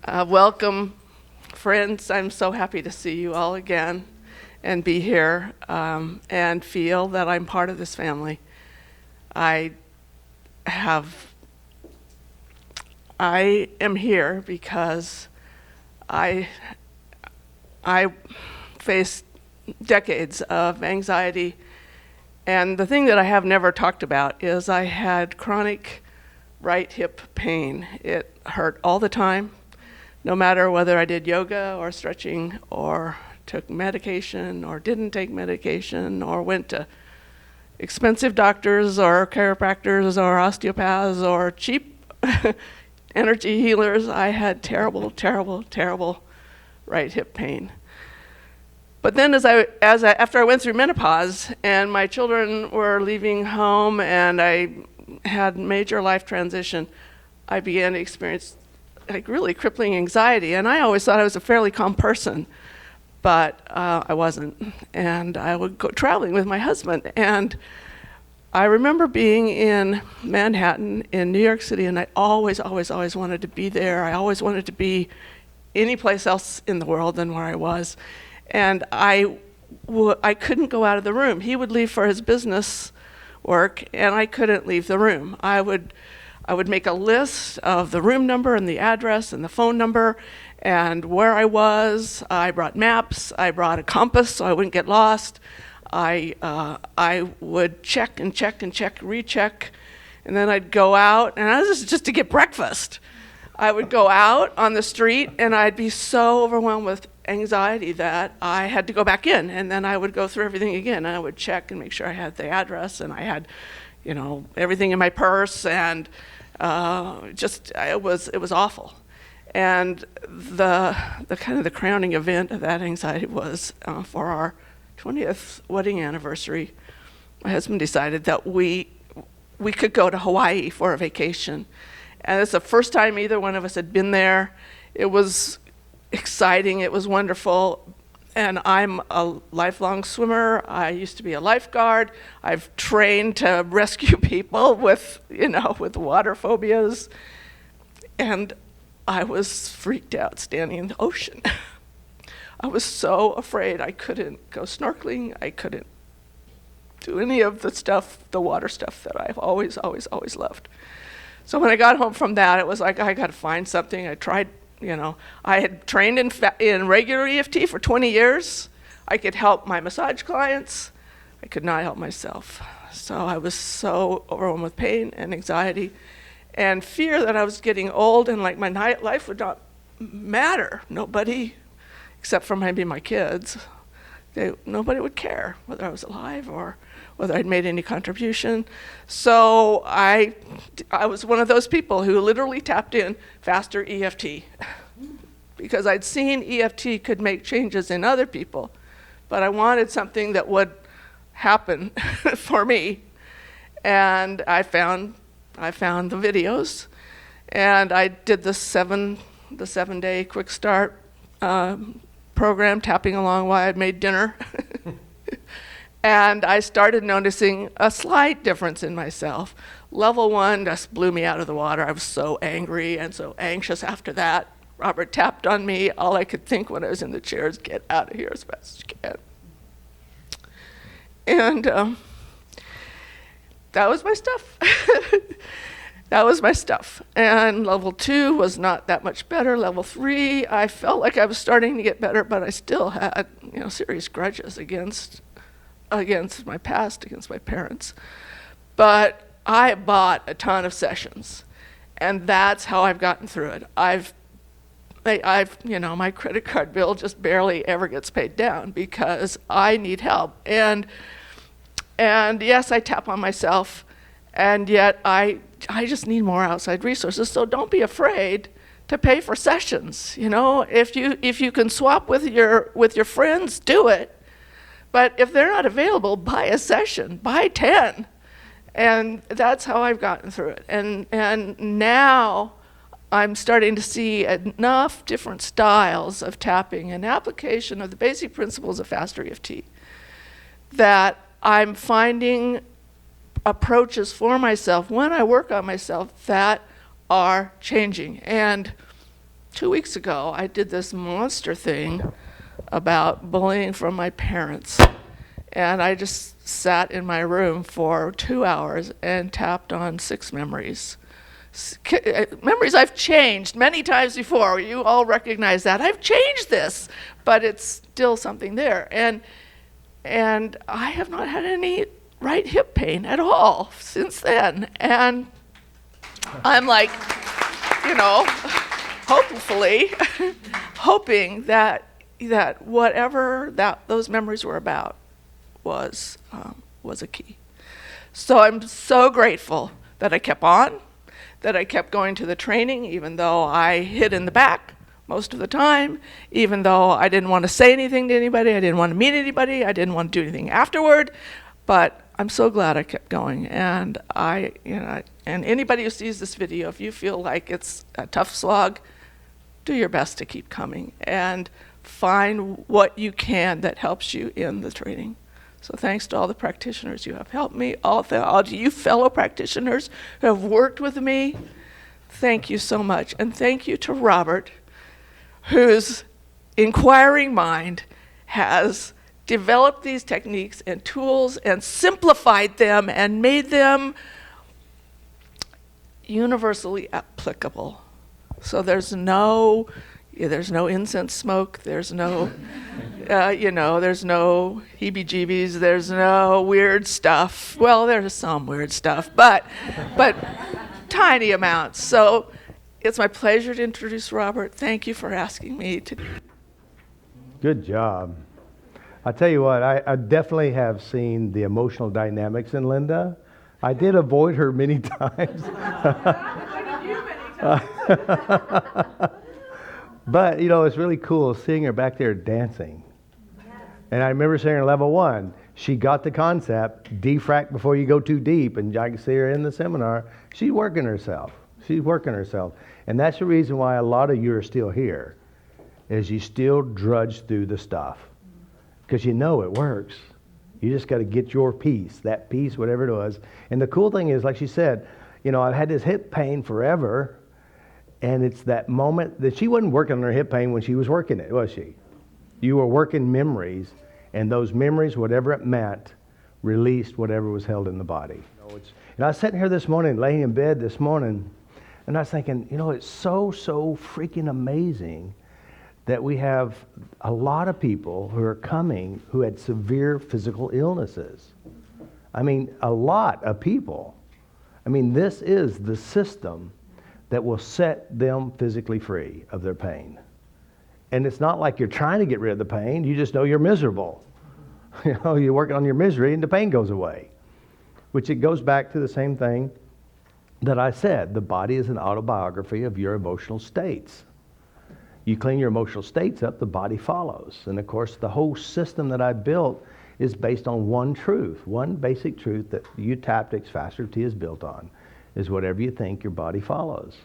Welcome, friends. I'm so happy to see you all again and be here and feel that I'm part of this family. I am here because I faced decades of anxiety, and the thing that I have never talked about is I had chronic right hip pain. It hurt all the time, no matter whether I did yoga or stretching or took medication or didn't take medication or went to expensive doctors or chiropractors or osteopaths or cheap energy healers. I had terrible, terrible, terrible right hip pain. But then after I went through menopause and my children were leaving home and I had major life transition, I began to experience really crippling anxiety. And I always thought I was a fairly calm person, but I wasn't. And I would go traveling with my husband. And I remember being in Manhattan in New York City, and I always wanted to be there. I always wanted to be any place else in the world than where I was. And I couldn't go out of the room. He would leave for his business work, and I couldn't leave the room. I would make a list of the room number and the address and the phone number and where I was. I brought maps. I brought a compass so I wouldn't get lost. I would check and recheck, and then I'd go out, and I was just to get breakfast. I would go out on the street, and I'd be so overwhelmed with anxiety that I had to go back in, and then I would go through everything again, and I would check and make sure I had the address, and I had, everything in my purse, and it was awful. And the kind of the crowning event of that anxiety was for our 20th wedding anniversary, my husband decided that we could go to Hawaii for a vacation. And it's the first time either one of us had been there. It was exciting, it was wonderful. And I'm a lifelong swimmer. I used to be a lifeguard. I've trained to rescue people with water phobias. And I was freaked out standing in the ocean. I was so afraid I couldn't go snorkeling. I couldn't do any of the water stuff that I've always loved. So when I got home from that, it was like, I got to find something. I tried, I had trained in regular EFT for 20 years. I could help my massage clients. I could not help myself. So I was so overwhelmed with pain and anxiety and fear that I was getting old and like my life would not matter. Nobody, except for maybe my kids, nobody would care whether I was alive or whether I'd made any contribution. So I was one of those people who literally tapped in FasterEFT because I'd seen EFT could make changes in other people, but I wanted something that would happen for me. And I found the videos, and I did the 7-day quick start program, tapping along while I made dinner. And I started noticing a slight difference in myself. Level 1 just blew me out of the water. I was so angry and so anxious after that. Robert tapped on me. All I could think when I was in the chair is, get out of here as fast as you can. And that was my stuff. That was my stuff. And level 2 was not that much better. Level 3, I felt like I was starting to get better, but I still had, serious grudges against my past, against my parents. But I bought a ton of sessions, and that's how I've gotten through it. My credit card bill just barely ever gets paid down because I need help. And yes, I tap on myself, and yet I just need more outside resources. So don't be afraid to pay for sessions. If you can swap with your friends, do it. But if they're not available, buy a session, buy 10. And that's how I've gotten through it. And now I'm starting to see enough different styles of tapping and application of the basic principles of FasterEFT that I'm finding approaches for myself when I work on myself that are changing. And 2 weeks ago, I did this monster thing about bullying from my parents. And I just sat in my room for 2 hours and tapped on 6 memories. Memories I've changed many times before. You all recognize that. I've changed this, but it's still something there. And I have not had any right hip pain at all since then. And I'm like, hopefully, hoping that whatever those memories were about was a key. So I'm so grateful that I kept on, that I kept going to the training, even though I hid in the back most of the time, even though I didn't want to say anything to anybody, I didn't want to meet anybody, I didn't want to do anything afterward. But I'm so glad I kept going. And and anybody who sees this video, if you feel like it's a tough slog, do your best to keep coming and find what you can that helps you in the training. So thanks to all the practitioners who have helped me, all of you fellow practitioners who have worked with me, thank you so much. And thank you to Robert, whose inquiring mind has developed these techniques and tools and simplified them and made them universally applicable. So there's no incense smoke, there's no there's no heebie-jeebies, there's no weird stuff. Well, there's some weird stuff, but tiny amounts. So it's my pleasure to introduce Robert. Thank you for asking me to. Good job. I tell you what, I definitely have seen the emotional dynamics in Linda. I did avoid her many times. But, it's really cool seeing her back there dancing. And I remember seeing her level 1. She got the concept, defrac before you go too deep. And I can see her in the seminar. She's working herself. And that's the reason why a lot of you are still here, is you still drudge through the stuff. Because it works. You just got to get your piece, that piece, whatever it was. And the cool thing is, like she said, I've had this hip pain forever. And it's that moment that she wasn't working on her hip pain when she was working it, was she? You were working memories, and those memories, whatever it meant, released whatever was held in the body. And I was sitting here this morning, laying in bed this morning, and I was thinking, it's so freaking amazing that we have a lot of people who are coming who had severe physical illnesses. I mean, a lot of people. I mean, this is the system that will set them physically free of their pain. And it's not like you're trying to get rid of the pain, you just know you're miserable. You're working on your misery and the pain goes away. Which it goes back to the same thing that I said. The body is an autobiography of your emotional states. You clean your emotional states up, the body follows. And of course, the whole system that I built is based on one truth, one basic truth that FasterEFT is built on, is whatever you think, your body follows.